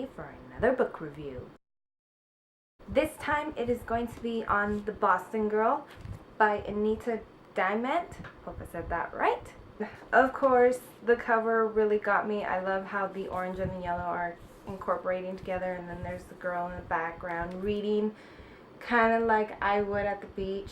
me for another book review. This time it is going to be on The Boston Girl by Anita Diamant. Hope I said that right. Of course, the cover really got me. I love how the orange and the yellow are incorporating together, and then there's the girl in the background reading, kind of like I would at the beach.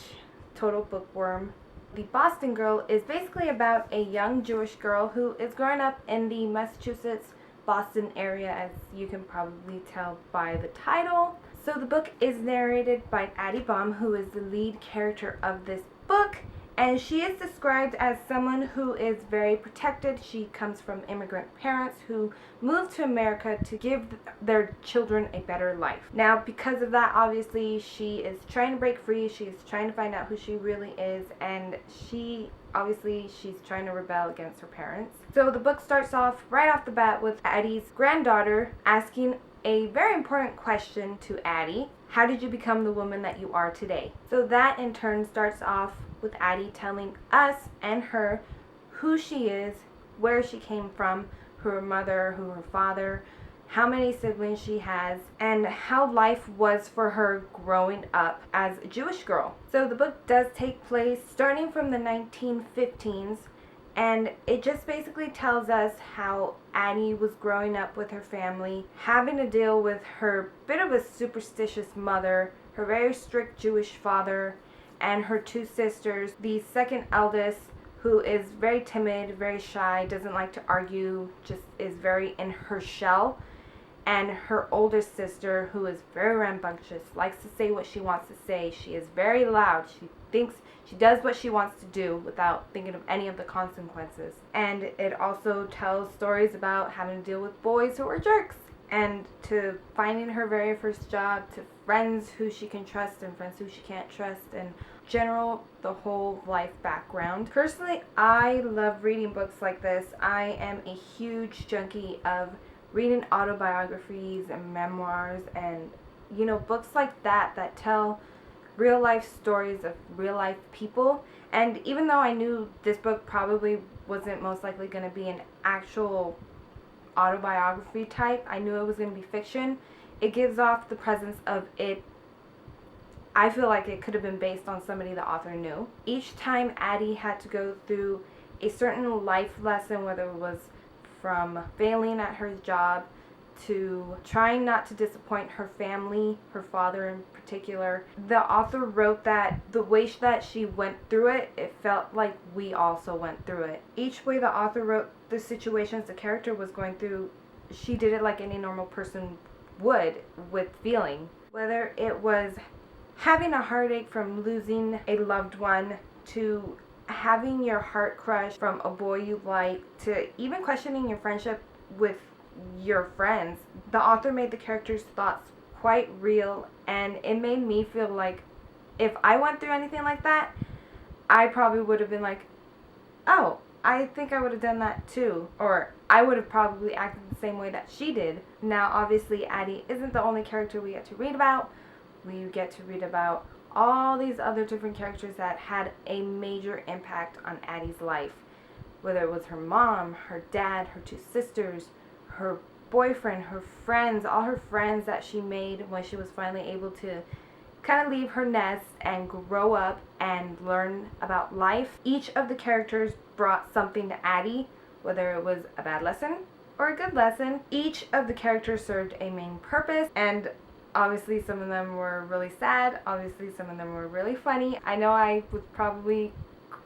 Total bookworm. The Boston Girl is basically about a young Jewish girl who is growing up in the Massachusetts, Boston area, as you can probably tell by the title. So the book is narrated by Addie Baum, who is the lead character of this book, and she is described as someone who is very protected. She comes from immigrant parents who moved to America to give their children a better life. Now, because of that, obviously, she is trying to break free. She is trying to find out who she really is, and she's trying to rebel against her parents. So the book starts off right off the bat with Addie's granddaughter asking a very important question to Addie. How did you become the woman that you are today? So that in turn starts off with Addie telling us and her who she is, where she came from, who her mother, who her father, how many siblings she has, and how life was for her growing up as a Jewish girl. So the book does take place starting from the 1915s, and it just basically tells us how Addie was growing up with her family, having to deal with her bit of a superstitious mother, her very strict Jewish father, and her two sisters. The second eldest, who is very timid, very shy, doesn't like to argue, just is very in her shell. And her older sister, who is very rambunctious, likes to say what she wants to say. She is very loud. She thinks she does what she wants to do without thinking of any of the consequences. And it also tells stories about having to deal with boys who are jerks, and to finding her very first job, to friends who she can trust and friends who she can't trust, and general, the whole life background. Personally, I love reading books like this. I am a huge junkie of reading autobiographies and memoirs, and books like that tell real life stories of real life people. And even though I knew this book probably wasn't most likely going to be an actual autobiography type, I knew it was going to be fiction. It gives off the presence of it. I feel like it could have been based on somebody the author knew. Each time Addie had to go through a certain life lesson, whether it was from failing at her job to trying not to disappoint her family, her father in particular, the author wrote that the way that she went through it, it felt like we also went through it. Each way the author wrote the situations the character was going through, she did it like any normal person would, with feeling. Whether it was having a heartache from losing a loved one, to having your heart crushed from a boy you like, to even questioning your friendship with your friends, the author made the characters' thoughts quite real, and it made me feel like if I went through anything like that, I probably would have been like, oh, I think I would have done that too, or I would have probably acted the same way that she did. Now, obviously, Addie isn't the only character we get to read about. We get to read about all these other different characters that had a major impact on Addie's life, whether it was her mom, her dad, her two sisters, her boyfriend, her friends, all her friends that she made when she was finally able to kind of leave her nest and grow up and learn about life. Each of the characters brought something to Addie, whether it was a bad lesson or a good lesson. Each of the characters served a main purpose, and obviously some of them were really sad, obviously some of them were really funny. I know I was probably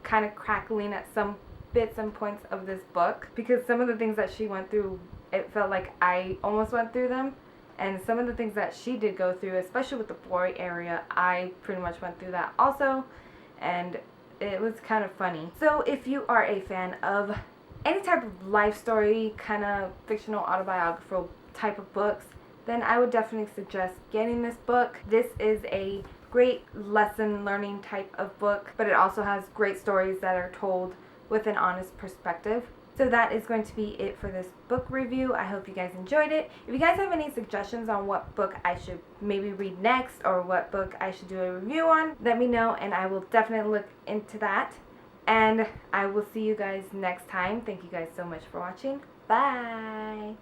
kind of crackling at some bits and points of this book, because some of the things that she went through, it felt like I almost went through them. And some of the things that she did go through, especially with the boy area, I pretty much went through that also. And it was kind of funny. So if you are a fan of any type of life story, kind of fictional autobiographical type of books, then I would definitely suggest getting this book. This is a great lesson learning type of book, but it also has great stories that are told with an honest perspective. So that is going to be it for this book review. I hope you guys enjoyed it. If you guys have any suggestions on what book I should maybe read next, or what book I should do a review on, let me know and I will definitely look into that. And I will see you guys next time. Thank you guys so much for watching. Bye!